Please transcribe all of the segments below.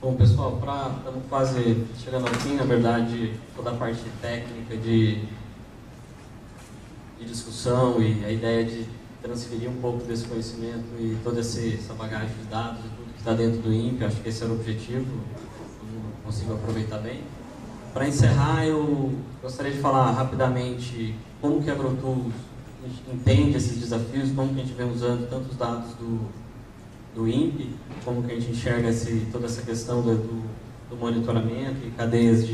Bom, pessoal, estamos quase chegando ao fim, na verdade, toda a parte técnica de discussão e a ideia de transferir um pouco desse conhecimento e toda essa bagagem de dados e tudo que está dentro do INPE, acho que esse era o objetivo, não consigo aproveitar bem. Para encerrar, eu gostaria de falar rapidamente como que a AgroTools entende esses desafios, como que a gente vem usando tantos dados do INPE, como que a gente enxerga toda essa questão do monitoramento e cadeias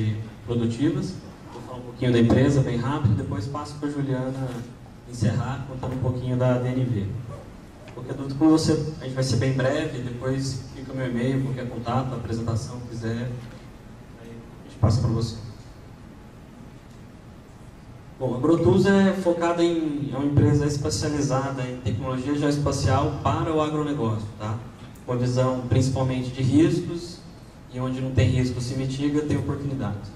produtivas. Vou falar um pouquinho da empresa, bem rápido, depois passo para a Juliana encerrar, contando um pouquinho da DNV. Qualquer dúvida com você, a gente vai ser bem breve, depois fica o meu e-mail, qualquer contato, apresentação, quiser, aí a gente passa para você. Bom, a AgroTools é focada é uma empresa especializada em tecnologia geoespacial para o agronegócio, tá? Com a visão principalmente de riscos, e onde não tem risco se mitiga, tem oportunidades.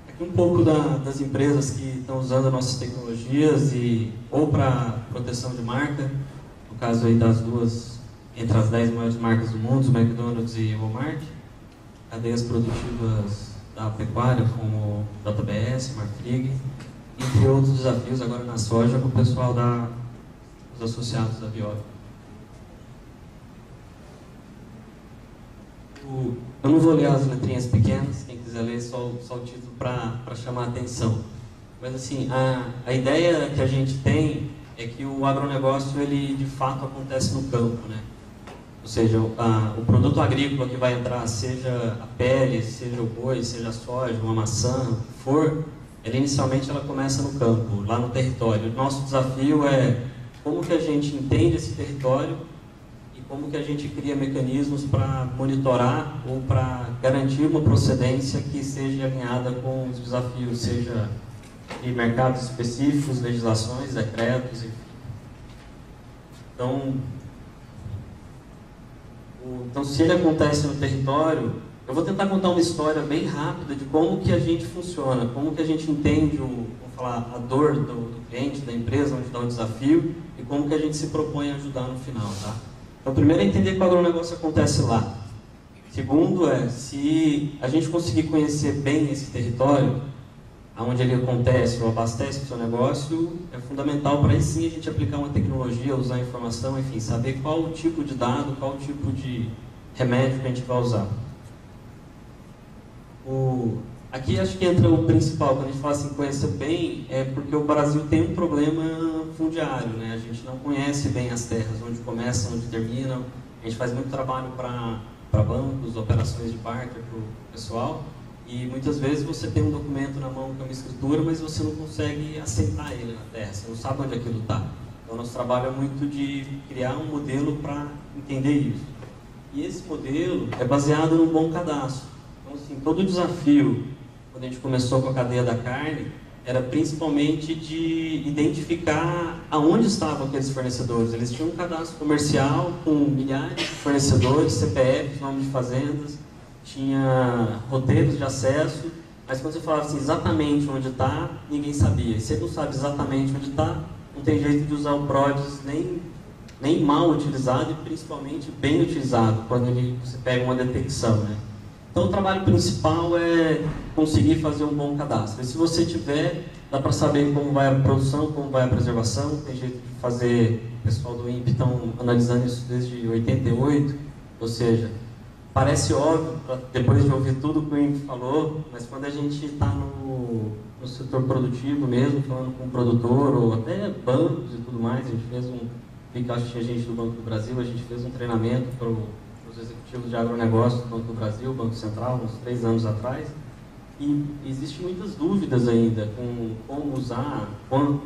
Aqui um pouco das empresas que estão usando nossas tecnologias, ou para proteção de marca, no caso aí das duas, entre as 10 maiores marcas do mundo, McDonald's e Walmart, cadeias produtivas da pecuária, como JBS, Marfrig, entre outros desafios agora na soja com o pessoal dos associados da Bióloga. Eu não vou ler as letrinhas pequenas, quem quiser ler só o título para chamar a atenção. Mas assim, a ideia que a gente tem é que o agronegócio, ele de fato acontece no campo, né? Ou seja, o produto agrícola que vai entrar, seja a pele, seja o boi, seja a soja, uma maçã, o que for, inicialmente ela começa no campo, lá no território. O nosso desafio é como que a gente entende esse território e como que a gente cria mecanismos para monitorar ou para garantir uma procedência que seja alinhada com os desafios, seja de mercados específicos, legislações, decretos, enfim. Então, se ele acontece no território, eu vou tentar contar uma história bem rápida de como que a gente funciona, como que a gente entende vamos falar, a dor do cliente, da empresa, onde está o desafio, e como que a gente se propõe a ajudar no final, tá? Então, primeiro é entender que o agronegócio acontece lá. Segundo se a gente conseguir conhecer bem esse território, onde ele acontece ou abastece o seu negócio, é fundamental para aí sim a gente aplicar uma tecnologia, usar informação, enfim, saber qual o tipo de dado, qual o tipo de remédio que a gente vai usar. Aqui acho que entra o principal, quando a gente fala assim, conhecer bem, é porque o Brasil tem um problema fundiário, né? A gente não conhece bem as terras, onde começam, onde terminam. A gente faz muito trabalho para bancos, operações de barter para o pessoal. E muitas vezes você tem um documento na mão que é uma escritura, mas você não consegue assentar ele na terra, você não sabe onde aquilo está. Então, nosso trabalho é muito de criar um modelo para entender isso. E esse modelo é baseado num bom cadastro. Então, assim, todo o desafio, quando a gente começou com a cadeia da carne, era principalmente de identificar aonde estavam aqueles fornecedores. Eles tinham um cadastro comercial com milhares de fornecedores, CPFs, nomes de fazendas, tinha roteiros de acesso, mas quando você falava assim, exatamente onde está, ninguém sabia. E se ele não sabe exatamente onde está, não tem jeito de usar o PRODES nem mal utilizado e principalmente bem utilizado, quando você pega uma detecção, né? Então o trabalho principal é conseguir fazer um bom cadastro. E se você tiver, dá para saber como vai a produção, como vai a preservação, tem jeito de fazer, o pessoal do INPE estão analisando isso desde 88, ou seja, parece óbvio, depois de ouvir tudo que o INPE falou, mas quando a gente está no setor produtivo mesmo, falando com o produtor, ou até bancos e tudo mais, a gente fez acho que tinha gente do Banco do Brasil, a gente fez um treinamento para os executivos de agronegócio do Banco do Brasil, Banco Central, uns 3 anos atrás, e existem muitas dúvidas ainda com como usar, com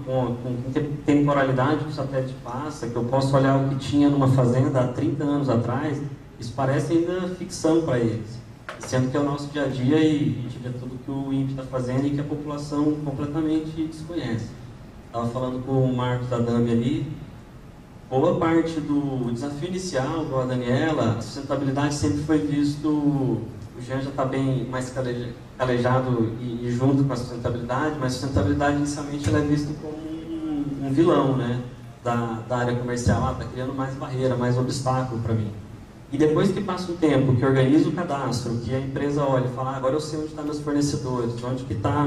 temporalidade que o satélite passa, que eu posso olhar o que tinha numa fazenda há 30 anos atrás. Isso parece ainda ficção para eles, sendo que é o nosso dia a dia e a gente vê tudo que o INPE está fazendo e que a população completamente desconhece. Estava falando com o Marcos da Dami ali, boa parte do desafio inicial, com a Daniela, a sustentabilidade sempre foi visto, o Jean já está bem mais calejado e junto com a sustentabilidade, mas a sustentabilidade inicialmente ela é vista como um vilão, né, da área comercial, está criando mais barreira, mais obstáculo para mim. E depois que passa um tempo, que organiza o cadastro, que a empresa olha e fala, agora eu sei onde estão meus fornecedores, onde que está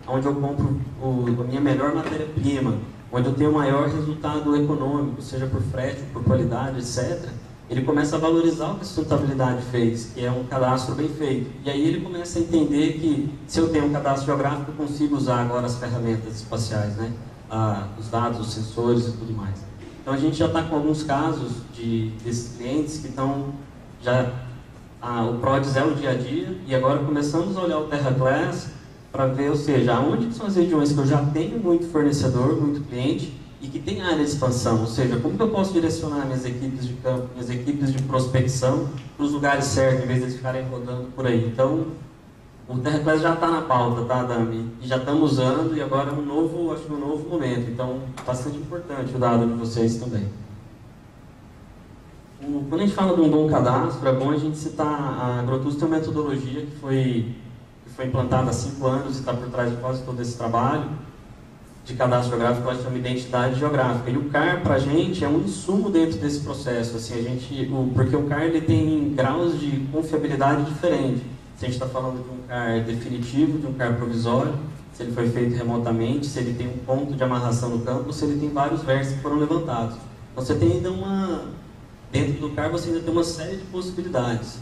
onde eu compro a minha melhor matéria-prima, onde eu tenho o maior resultado econômico, seja por frete, por qualidade, etc., ele começa a valorizar o que a sustentabilidade fez, que é um cadastro bem feito. E aí ele começa a entender que, se eu tenho um cadastro geográfico, eu consigo usar agora as ferramentas espaciais, né? Os dados, os sensores e tudo mais. Então a gente já está com alguns casos desses clientes que estão o PRODES é o dia a dia, e agora começamos a olhar o TerraClass para ver, ou seja, aonde são as regiões que eu já tenho muito fornecedor, muito cliente, e que tem área de expansão, ou seja, como que eu posso direcionar minhas equipes de campo, minhas equipes de prospecção para os lugares certos, em vez de eles ficarem rodando por aí. Então, o TerraClass já está na pauta, tá, Dami? E já estamos usando, e agora é um novo momento. Então, bastante importante o dado de vocês também. Quando a gente fala de um bom cadastro, é bom a gente citar a Agrotus tem uma metodologia que foi implantada há 5 anos e está por trás de quase todo esse trabalho de cadastro geográfico, ela chama identidade geográfica. E o CAR, para a gente, é um insumo dentro desse processo. Assim, porque o CAR ele tem graus de confiabilidade diferentes. Se a gente está falando de um CAR definitivo, de um CAR provisório, se ele foi feito remotamente, se ele tem um ponto de amarração no campo, se ele tem vários vértices que foram levantados. Então, você tem ainda dentro do CAR você ainda tem uma série de possibilidades.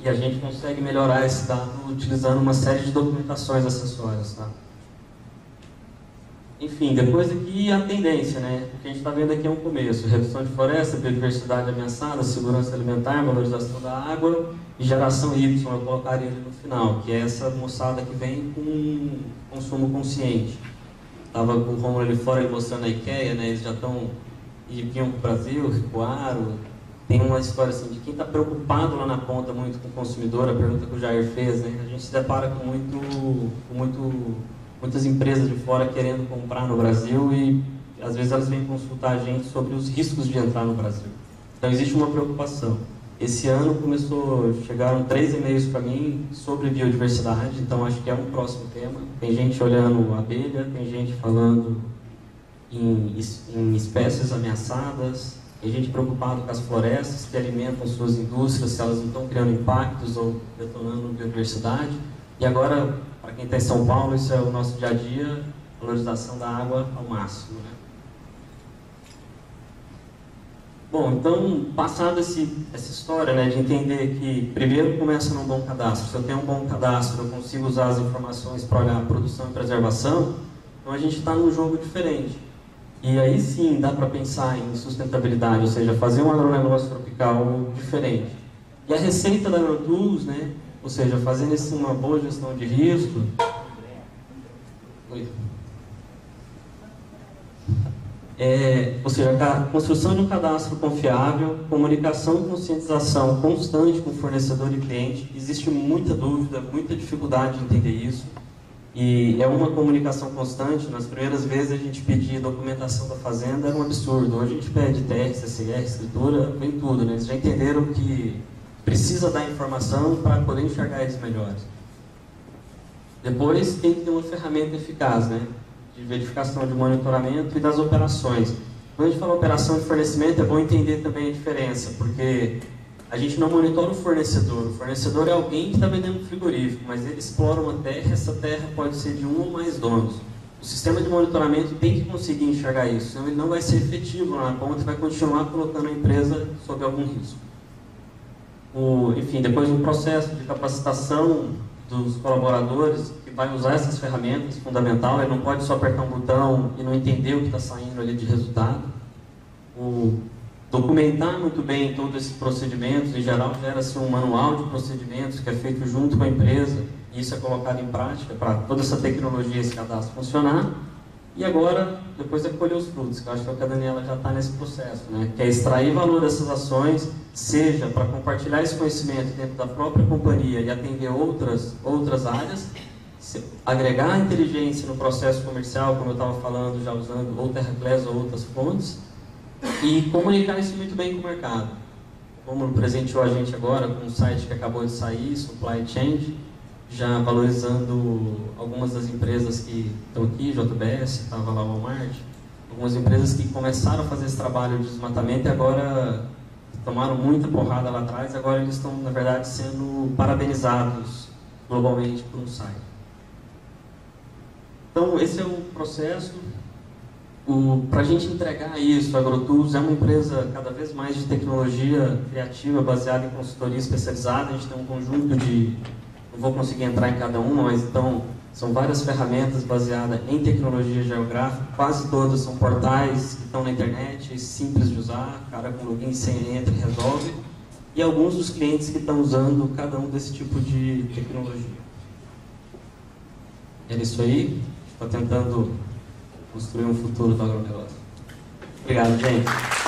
E a gente consegue melhorar esse dado utilizando uma série de documentações acessórias, tá? Enfim, depois aqui a tendência, né? O que a gente está vendo aqui é um começo. Redução de floresta, biodiversidade ameaçada, segurança alimentar, valorização da água e geração Y, eu colocaria ali no final, que é essa moçada que vem com consumo consciente. Estava com o Romulo ali fora ele mostrando a IKEA, né? Eles já vinham para o Brasil, recuaram. Tem uma história assim, de quem está preocupado lá na ponta muito com o consumidor, a pergunta que o Jair fez, né? A gente se depara com muitas empresas de fora querendo comprar no Brasil e às vezes elas vêm consultar a gente sobre os riscos de entrar no Brasil. Então existe uma preocupação. Esse ano chegaram 3 e-mails para mim sobre biodiversidade, então acho que é um próximo tema. Tem gente olhando abelha, tem gente falando em espécies ameaçadas, tem gente preocupada com as florestas que alimentam suas indústrias, se elas não estão criando impactos ou detonando biodiversidade. E agora, para quem está em São Paulo, isso é o nosso dia a dia, valorização da água ao máximo, né? Bom, então, passada essa história, né, de entender que primeiro começa num bom cadastro. Se eu tenho um bom cadastro, eu consigo usar as informações para olhar a produção e preservação, então a gente está num jogo diferente. E aí sim dá para pensar em sustentabilidade, ou seja, fazer um agronegócio tropical diferente. E a receita da Agrotus, né, ou seja, fazendo uma boa gestão de risco. Ou seja, a construção de um cadastro confiável, comunicação e conscientização constante com o fornecedor e cliente. Existe muita dúvida, muita dificuldade de entender isso. E é uma comunicação constante. Nas primeiras vezes a gente pedia documentação da fazenda, era um absurdo. Hoje a gente pede TR, CCR, escritura, vem tudo, né? Eles já entenderam que precisa dar informação para poder enxergar eles melhores. Depois tem que ter uma ferramenta eficaz, né? De verificação de monitoramento e das operações. Quando a gente fala operação de fornecimento, é bom entender também a diferença, porque a gente não monitora o fornecedor é alguém que está vendendo frigorífico, mas ele explora uma terra, essa terra pode ser de um ou mais donos. O sistema de monitoramento tem que conseguir enxergar isso, senão ele não vai ser efetivo lá na ponta e vai continuar colocando a empresa sob algum risco. Enfim, depois um processo de capacitação dos colaboradores que vai usar essas ferramentas, fundamental, ele não pode só apertar um botão e não entender o que está saindo ali de resultado. Documentar muito bem todos esses procedimentos, em geral gera-se um manual de procedimentos que é feito junto com a empresa, e isso é colocado em prática para toda essa tecnologia, esse cadastro funcionar. E agora, depois é colher os frutos, que eu acho que a Daniela já está nesse processo, né? Que é extrair valor dessas ações, seja para compartilhar esse conhecimento dentro da própria companhia e atender outras áreas, agregar inteligência no processo comercial, como eu estava falando, já usando ou TerraClass ou outras fontes, e comunicar isso muito bem com o mercado. Como presenteou a gente agora com um site que acabou de sair, Supply Chain, já valorizando algumas das empresas que estão aqui, JBS, estava lá o Walmart, algumas empresas que começaram a fazer esse trabalho de desmatamento e agora tomaram muita porrada lá atrás, agora eles estão, na verdade, sendo parabenizados globalmente por um site. Então, esse é o processo. Para a gente entregar isso, a AgroTools é uma empresa cada vez mais de tecnologia criativa, baseada em consultoria especializada. A gente tem um conjunto de... Não vou conseguir entrar em cada uma, mas então são várias ferramentas baseadas em tecnologia geográfica. Quase todas são portais que estão na internet, simples de usar, cara com login, senha, entra e resolve. E alguns dos clientes que estão usando cada um desse tipo de tecnologia. É isso aí. Estou tentando construir um futuro do agronegócio. Obrigado, gente.